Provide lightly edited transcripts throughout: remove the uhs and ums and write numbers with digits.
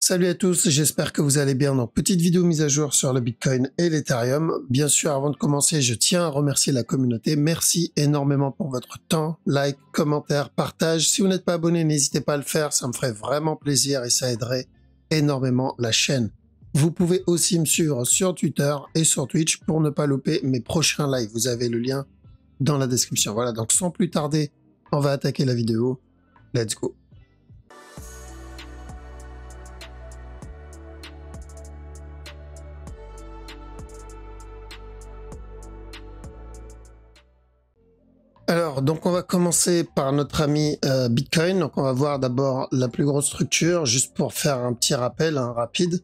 Salut à tous, j'espère que vous allez bien. Donc, petite vidéo mise à jour sur le Bitcoin et l'Ethereum. Bien sûr, avant de commencer, je tiens à remercier la communauté. Merci énormément pour votre temps, like, commentaire, partage. Si vous n'êtes pas abonné, n'hésitez pas à le faire. Ça me ferait vraiment plaisir et ça aiderait énormément la chaîne. Vous pouvez aussi me suivre sur Twitter et sur Twitch pour ne pas louper mes prochains lives. Vous avez le lien dans la description. Voilà, donc sans plus tarder, on va attaquer la vidéo. Let's go. Alors, donc on va commencer par notre ami Bitcoin. Donc on va voir d'abord la plus grosse structure, juste pour faire un petit rappel rapide.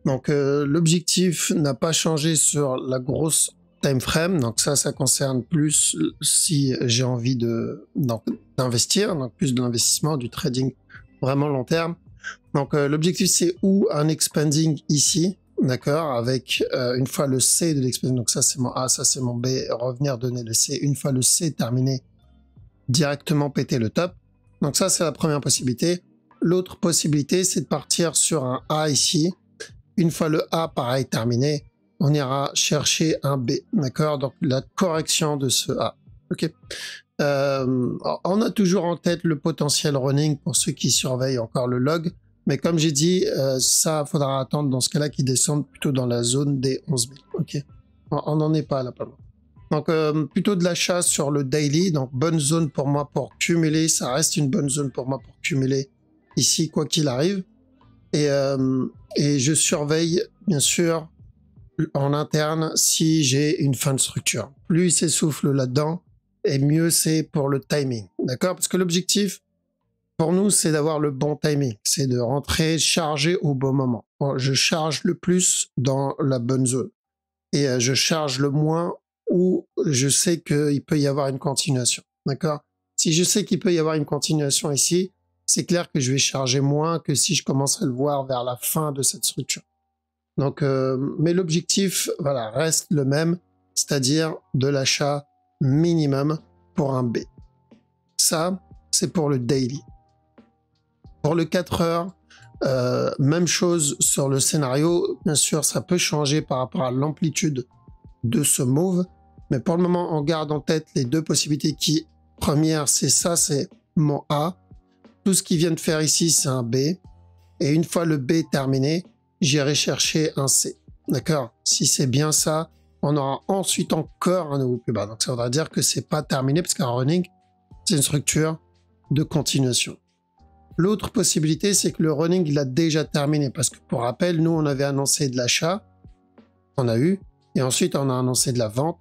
Donc l'objectif n'a pas changé sur la grosse time frame. Donc ça concerne plus si j'ai envie d'investir, donc plus de l'investissement, du trading vraiment long terme. Donc l'objectif c'est ou un expanding ici, d'accord, avec une fois le C de l'expanding, donc ça c'est mon A, ça c'est mon B, revenir donner le C, une fois le C terminé, directement péter le top. Donc ça c'est la première possibilité. L'autre possibilité c'est de partir sur un A ici. Une fois le A pareil terminé, on ira chercher un B, d'accord, donc la correction de ce A. Ok. On a toujours en tête le potentiel running pour ceux qui surveillent encore le log, mais comme j'ai dit, ça faudra attendre dans ce cas-là qu'il descende plutôt dans la zone des 11 000. Ok, on n'en est pas là pas loin. Donc plutôt de l'achat sur le daily, donc bonne zone pour moi pour cumuler, ça reste une bonne zone pour moi pour cumuler ici quoi qu'il arrive. Et je surveille bien sûr en interne si j'ai une fin de structure. Plus il s'essouffle là-dedans, et mieux c'est pour le timing, d'accord? Parce que l'objectif pour nous, c'est d'avoir le bon timing, c'est de rentrer chargé au bon moment. Je charge le plus dans la bonne zone et je charge le moins où je sais qu'il peut y avoir une continuation, d'accord? Si je sais qu'il peut y avoir une continuation ici, c'est clair que je vais charger moins que si je commence à le voir vers la fin de cette structure. Donc, mais l'objectif, voilà, reste le même, c'est-à-dire de l'achat minimum pour un B. Ça, c'est pour le daily. Pour le 4 heures, même chose sur le scénario. Bien sûr, ça peut changer par rapport à l'amplitude de ce move, mais pour le moment, on garde en tête les deux possibilités qui, première, c'est ça, c'est mon A. Tout ce qu'il vient de faire ici, c'est un B. Et une fois le B terminé, j'irai chercher un C. D'accord? Si c'est bien ça, on aura ensuite encore un nouveau plus bas. Donc ça voudra dire que c'est pas terminé parce qu'un running, c'est une structure de continuation. L'autre possibilité, c'est que le running, il a déjà terminé. Parce que pour rappel, nous, on avait annoncé de l'achat. On a eu. Et ensuite, on a annoncé de la vente.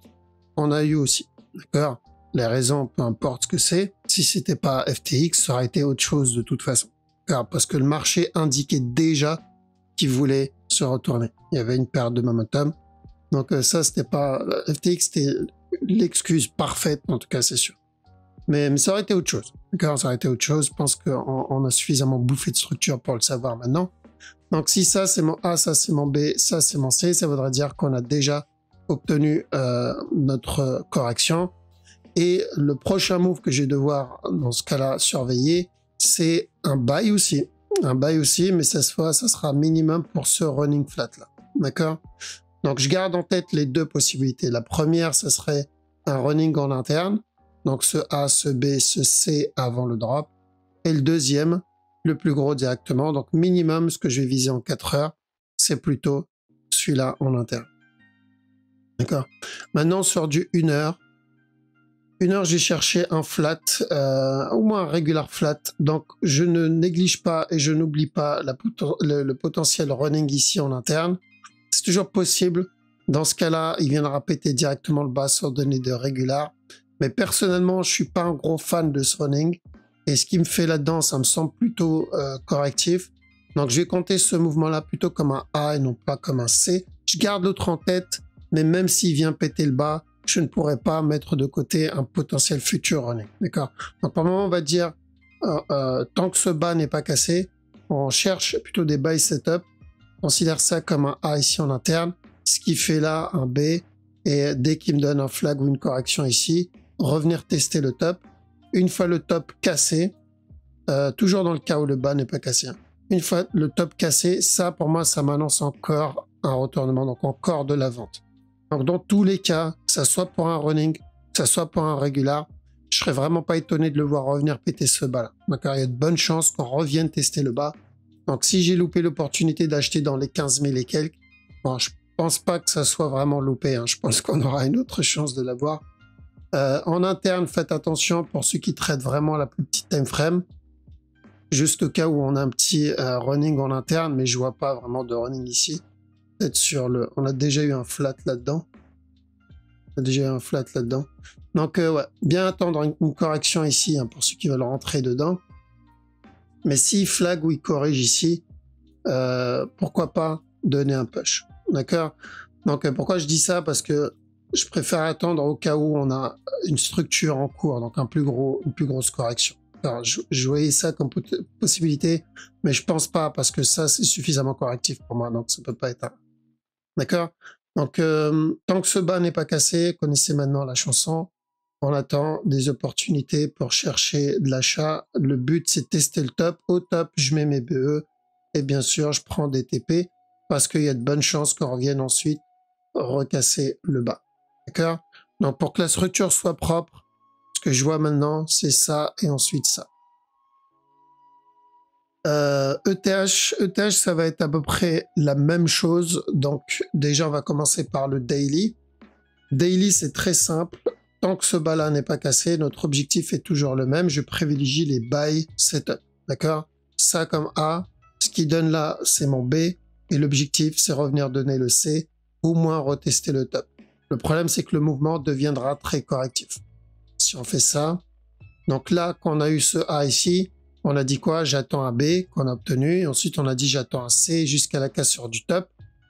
On a eu aussi. D'accord? Les raisons, peu importe ce que c'est. Si c'était pas FTX, ça aurait été autre chose de toute façon. Parce que le marché indiquait déjà qu'il voulait se retourner. Il y avait une perte de momentum. Donc ça, c'était pas... FTX, c'était l'excuse parfaite, en tout cas, c'est sûr. Mais ça aurait été autre chose. D'accord, ça aurait été autre chose. Je pense qu'on a suffisamment bouffé de structure pour le savoir maintenant. Donc si ça, c'est mon A, ça, c'est mon B, ça, c'est mon C, ça voudrait dire qu'on a déjà obtenu notre correction. Et le prochain move que je vais devoir, dans ce cas-là, surveiller, c'est un buy aussi. Un buy aussi, mais cette fois, ça sera minimum pour ce running flat-là. D'accord? Donc, je garde en tête les deux possibilités. La première, ce serait un running en interne. Donc, ce A, ce B, ce C avant le drop. Et le deuxième, le plus gros directement. Donc, minimum, ce que je vais viser en 4 heures, c'est plutôt celui-là en interne. D'accord? Maintenant, sur du 1 heure, 1 heure, j'ai cherché un flat, au moins un regular flat. Donc, je ne néglige pas et je n'oublie pas le potentiel running ici en interne. C'est toujours possible. Dans ce cas-là, il viendra péter directement le bas sur données de regular. Mais personnellement, je suis pas un gros fan de ce running. Et ce qui me fait là-dedans, ça me semble plutôt correctif. Donc, je vais compter ce mouvement-là plutôt comme un A et non pas comme un C. Je garde l'autre en tête, mais même s'il vient péter le bas, je ne pourrais pas mettre de côté un potentiel futur running. D'accord? Donc, pour le moment, on va dire, tant que ce bas n'est pas cassé, on cherche plutôt des buy setup. Considère ça comme un A ici en interne. Ce qui fait là un B. Et dès qu'il me donne un flag ou une correction ici, revenir tester le top. Une fois le top cassé, toujours dans le cas où le bas n'est pas cassé, hein, Une fois le top cassé, ça pour moi, ça m'annonce encore un retournement, donc encore de la vente. Donc dans tous les cas, que ça soit pour un running, que ça soit pour un régular, je serais vraiment pas étonné de le voir revenir péter ce bas-là. D'accord, il y a de bonnes chances qu'on revienne tester le bas. Donc si j'ai loupé l'opportunité d'acheter dans les 15 000 et quelques, bon, je pense pas que ça soit vraiment loupé. Hein. Je pense qu'on aura une autre chance de l'avoir. En interne, faites attention pour ceux qui traitent vraiment la plus petite time frame. Juste au cas où on a un petit running en interne, mais je vois pas vraiment de running ici. Peut-être sur le... On a déjà eu un flat là-dedans. On a déjà eu un flat là-dedans. Donc, ouais, bien attendre une correction ici hein, pour ceux qui veulent rentrer dedans. Mais s'il flag ou il corrige ici, pourquoi pas donner un push. D'accord. Donc, pourquoi je dis ça? Parce que je préfère attendre au cas où on a une structure en cours, donc une plus grosse correction. Alors, je voyais ça comme possibilité, mais je pense pas parce que ça, c'est suffisamment correctif pour moi, donc ça peut pas être un... D'accord. Donc, tant que ce bas n'est pas cassé, connaissez maintenant la chanson. On attend des opportunités pour chercher de l'achat. Le but, c'est de tester le top. Au top, je mets mes BE et bien sûr, je prends des TP parce qu'il y a de bonnes chances qu'on revienne ensuite recasser le bas. D'accord. Donc, pour que la structure soit propre, ce que je vois maintenant, c'est ça et ensuite ça. ETH, ça va être à peu près la même chose. Donc, déjà, on va commencer par le daily. Daily, c'est très simple. Tant que ce bas-là n'est pas cassé, notre objectif est toujours le même. Je privilégie les buy setup. D'accord? Ça comme A. Ce qui donne là, c'est mon B. Et l'objectif, c'est revenir donner le C. Au moins retester le top. Le problème, c'est que le mouvement deviendra très correctif. Si on fait ça. Donc là, quand on a eu ce A ici, on a dit quoi? J'attends un B qu'on a obtenu. Et ensuite, on a dit j'attends un C jusqu'à la cassure du top.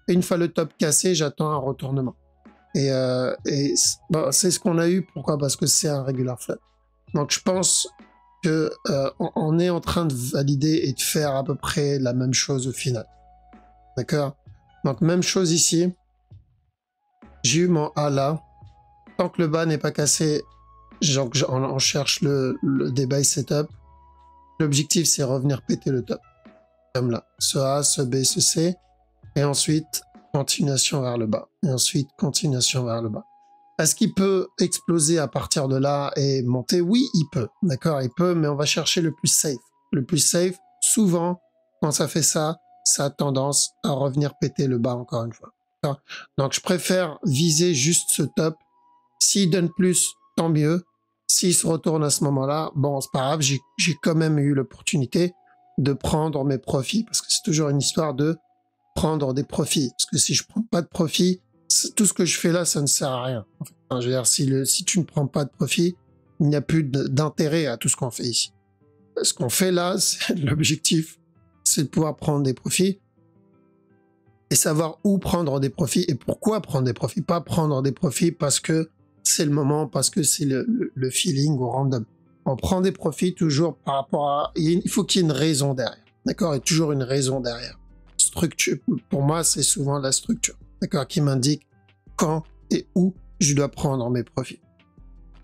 Et une fois le top cassé, j'attends un retournement. Et bon, c'est ce qu'on a eu. Pourquoi? Parce que c'est un regular flat. Donc je pense que on est en train de valider et de faire à peu près la même chose au final. D'accord? Donc même chose ici. J'ai eu mon A là. Tant que le bas n'est pas cassé, on cherche le buy setup. L'objectif, c'est revenir péter le top. Comme là. Ce A, ce B, ce C. Et ensuite, continuation vers le bas. Et ensuite, continuation vers le bas. Est-ce qu'il peut exploser à partir de là et monter? Oui, il peut. D'accord, il peut, mais on va chercher le plus safe. Le plus safe, souvent, quand ça fait ça, ça a tendance à revenir péter le bas encore une fois. Donc, je préfère viser juste ce top. S'il donne plus, tant mieux. S'il se retourne à ce moment-là, bon, c'est pas grave, j'ai quand même eu l'opportunité de prendre mes profits, parce que c'est toujours une histoire de prendre des profits. Parce que si je prends pas de profit, tout ce que je fais là, ça ne sert à rien. Enfin, je veux dire, si tu ne prends pas de profit, il n'y a plus d'intérêt à tout ce qu'on fait ici. Ce qu'on fait là, l'objectif, c'est de pouvoir prendre des profits et savoir où prendre des profits et pourquoi prendre des profits. Pas prendre des profits parce que c'est le moment, parce que c'est le feeling ou random. On prend des profits toujours par rapport à... Il faut qu'il y ait une raison derrière. D'accord? Il y a toujours une raison derrière. Structure, pour moi, c'est souvent la structure. D'accord? Qui m'indique quand et où je dois prendre mes profits.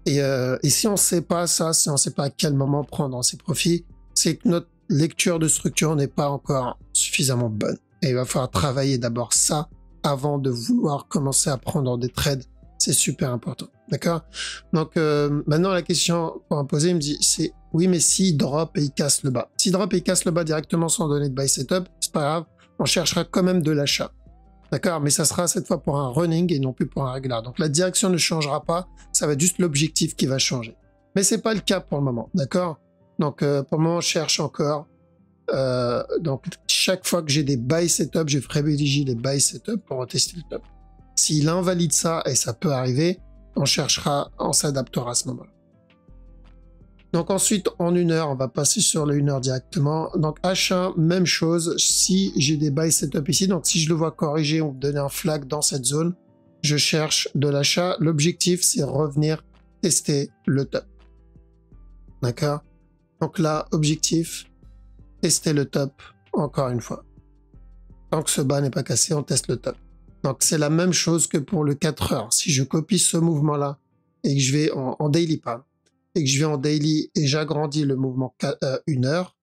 Et si on ne sait pas ça, si on ne sait pas à quel moment prendre ses profits, c'est que notre lecture de structure n'est pas encore suffisamment bonne. Et il va falloir travailler d'abord ça avant de vouloir commencer à prendre des trades. C'est super important. D'accord? Donc, maintenant, la question qu'on va poser, il me dit, c'est oui, mais s'il drop et il casse le bas. S'il drop et il casse le bas directement sans donner de buy setup, c'est pas grave. On cherchera quand même de l'achat. D'accord? Mais ça sera cette fois pour un running et non plus pour un régular. Donc, la direction ne changera pas. Ça va être juste l'objectif qui va changer. Mais c'est pas le cas pour le moment. D'accord? Donc, pour le moment, on cherche encore. Donc, chaque fois que j'ai des buy setup, je privilégie les buy setup pour tester le top. S'il invalide ça, et ça peut arriver, on cherchera, on s'adaptera à ce moment-là. Donc ensuite, en 1 heure, on va passer sur le 1 heure directement. Donc H1, même chose. Si j'ai des buy setup ici, donc si je le vois corriger ou donner un flag dans cette zone, je cherche de l'achat. L'objectif, c'est revenir tester le top. D'accord? Donc là, objectif, tester le top encore une fois. Tant que ce bas n'est pas cassé, on teste le top. Donc c'est la même chose que pour le 4 heures. Si je copie ce mouvement-là et que je vais en daily, pardon, et que je vais en daily et j'agrandis le mouvement 1 heure,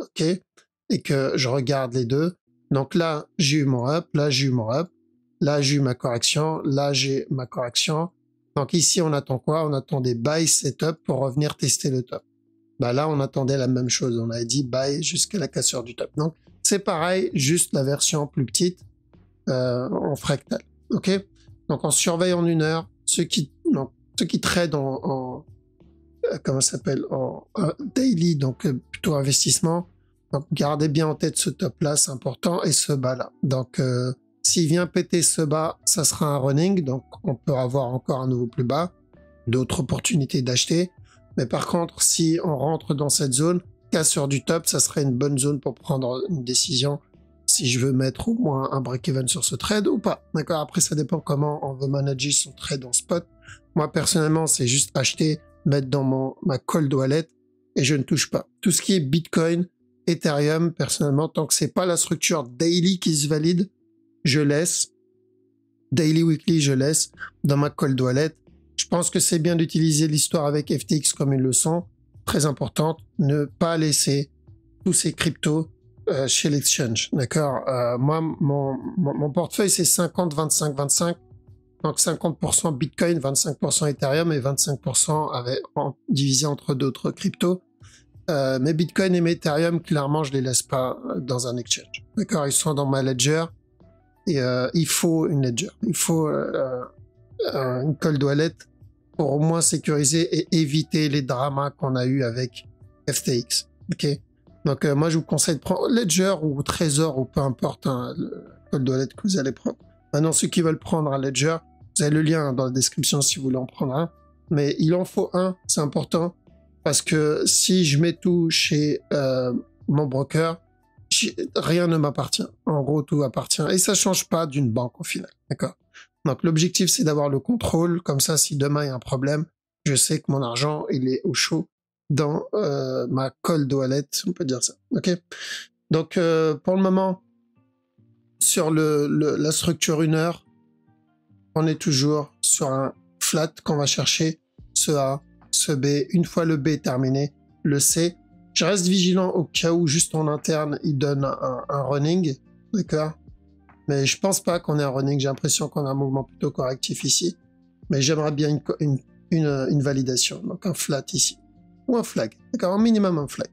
ok, et que je regarde les deux, donc là, j'ai eu mon up, là, j'ai eu mon up, là, j'ai eu ma correction, là, j'ai ma correction. Donc ici, on attend quoi? On attend des buy setup pour revenir tester le top. Bah là, on attendait la même chose. On avait dit buy jusqu'à la cassure du top. Donc, c'est pareil, juste la version plus petite en fractal. OK? Donc, on surveille en 1 heure. Ceux qui tradent comment ça s'appelle? En daily, donc plutôt investissement. Donc, gardez bien en tête ce top-là, c'est important, et ce bas-là. Donc, s'il vient péter ce bas, ça sera un running. Donc, on peut avoir encore un nouveau plus bas, d'autres opportunités d'acheter. Mais par contre, si on rentre dans cette zone, cassure du top, ça serait une bonne zone pour prendre une décision si je veux mettre au moins un break-even sur ce trade ou pas. D'accord? Après, ça dépend comment on veut manager son trade en spot. Moi, personnellement, c'est juste acheter, mettre dans ma cold wallet et je ne touche pas. Tout ce qui est Bitcoin, Ethereum, personnellement, tant que c'est pas la structure daily qui se valide, je laisse. Daily, weekly, je laisse dans ma cold wallet. Je pense que c'est bien d'utiliser l'histoire avec FTX comme une leçon très importante. Ne pas laisser tous ces cryptos chez l'exchange. D'accord? Moi, mon portefeuille, c'est 50, 25, 25. Donc 50% Bitcoin, 25% Ethereum et 25% divisé entre d'autres cryptos. Mes Bitcoin et mes Ethereum, clairement, je les laisse pas dans un exchange. D'accord? Ils sont dans ma ledger. Et il faut une ledger. Il faut une cold wallet pour au moins sécuriser et éviter les dramas qu'on a eu avec FTX. Ok. Donc moi je vous conseille de prendre Ledger ou Trésor ou peu importe le cold wallet que vous allez prendre. Maintenant ceux qui veulent prendre un Ledger, vous avez le lien dans la description si vous voulez en prendre un. Mais il en faut un, c'est important parce que si je mets tout chez mon broker, rien ne m'appartient. En gros, tout appartient. Et ça change pas d'une banque au final. D'accord? Donc, l'objectif, c'est d'avoir le contrôle. Comme ça, si demain il y a un problème, je sais que mon argent, il est au chaud dans ma cold wallet, on peut dire ça. OK? Donc, pour le moment, sur la structure 1 heure, on est toujours sur un flat qu'on va chercher. Ce A, ce B. Une fois le B terminé, le C. Je reste vigilant au cas où, juste en interne, il donne un running. D'accord? Mais je pense pas qu'on ait un running. J'ai l'impression qu'on a un mouvement plutôt correctif ici. Mais j'aimerais bien une validation. Donc un flat ici. Ou un flag. D'accord? Un minimum un flag.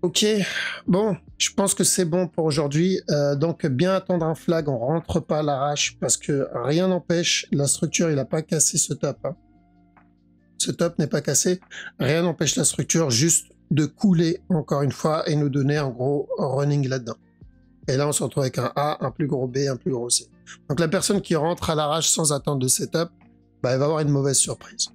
Ok. Bon, je pense que c'est bon pour aujourd'hui. Donc bien attendre un flag. On rentre pas à l'arrache parce que rien n'empêche. La structure, il n'a pas cassé ce top. Hein. Ce top n'est pas cassé. Rien n'empêche la structure juste de couler encore une fois et nous donner un gros running là-dedans. Et là, on se retrouve avec un A, un plus gros B, un plus gros C. Donc la personne qui rentre à l'arrache sans attendre de setup, bah, elle va avoir une mauvaise surprise.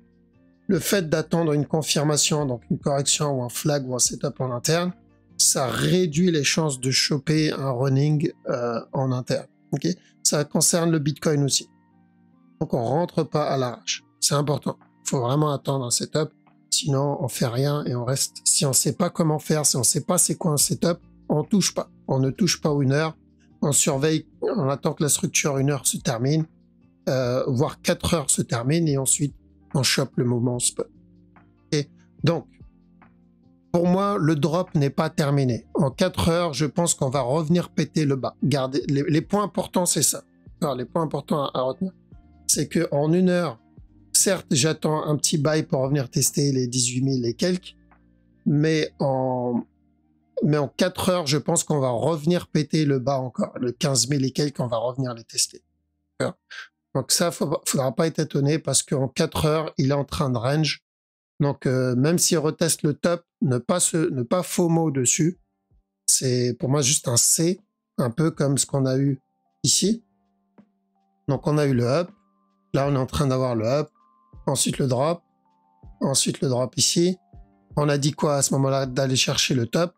Le fait d'attendre une confirmation, donc une correction ou un flag ou un setup en interne, ça réduit les chances de choper un running en interne. Okay? Ça concerne le Bitcoin aussi. Donc on rentre pas à l'arrache. C'est important. Il faut vraiment attendre un setup. Sinon, on fait rien et on reste. Si on sait pas comment faire, si on sait pas c'est quoi un setup, on touche pas. On ne touche pas 1 heure. On surveille, on attend que la structure 1 heure se termine, voire 4 heures se termine et ensuite on chope le moment spot. Et donc, pour moi, le drop n'est pas terminé. En 4 heures, je pense qu'on va revenir péter le bas. Gardez, les points importants, c'est ça. Alors, les points importants à retenir, c'est qu'en 1 heure, certes, j'attends un petit buy pour revenir tester les 18 000 et quelques, mais en 4 heures, je pense qu'on va revenir péter le bas encore. Le 15 000 et quelques, on va revenir les tester. Donc ça, faudra pas être étonné parce qu'en 4 heures, il est en train de range. Donc même s'il reteste le top, ne pas FOMO dessus. C'est pour moi juste un C, un peu comme ce qu'on a eu ici. Donc on a eu le up. Là, on est en train d'avoir le up. Ensuite le drop. Ensuite le drop ici. On a dit quoi à ce moment-là? D'aller chercher le top.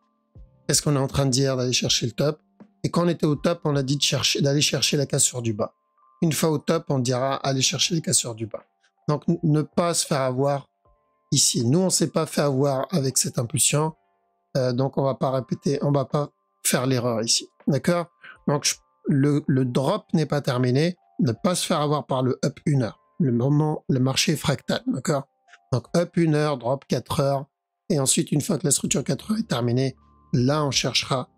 Qu'est-ce qu'on est en train de dire? D'aller chercher le top. Et quand on était au top, on a dit d'aller chercher la cassure du bas. Une fois au top, on dira aller chercher les cassures du bas. Donc ne pas se faire avoir ici. Nous, on ne s'est pas fait avoir avec cette impulsion. Donc on va pas répéter, on va pas faire l'erreur ici. D'accord? Donc le drop n'est pas terminé. Ne pas se faire avoir par le up 1 heure. Le marché est fractal. D'accord? Donc up 1 heure, drop 4 heures. Et ensuite, une fois que la structure 4 heures est terminée, là, on cherchera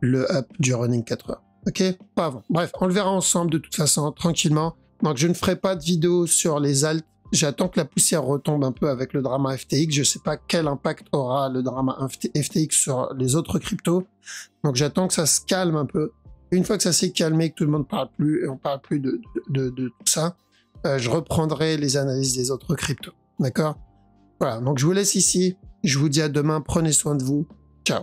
le up du running 4 heures. Ok? Pas avant. Bref, on le verra ensemble de toute façon, tranquillement. Donc, je ne ferai pas de vidéo sur les alts. J'attends que la poussière retombe un peu avec le drama FTX. Je ne sais pas quel impact aura le drama FTX sur les autres cryptos. Donc, j'attends que ça se calme un peu. Une fois que ça s'est calmé, que tout le monde parle plus, et on parle plus de tout ça, je reprendrai les analyses des autres cryptos. D'accord? Voilà. Donc, je vous laisse ici. Je vous dis à demain. Prenez soin de vous. Ciao.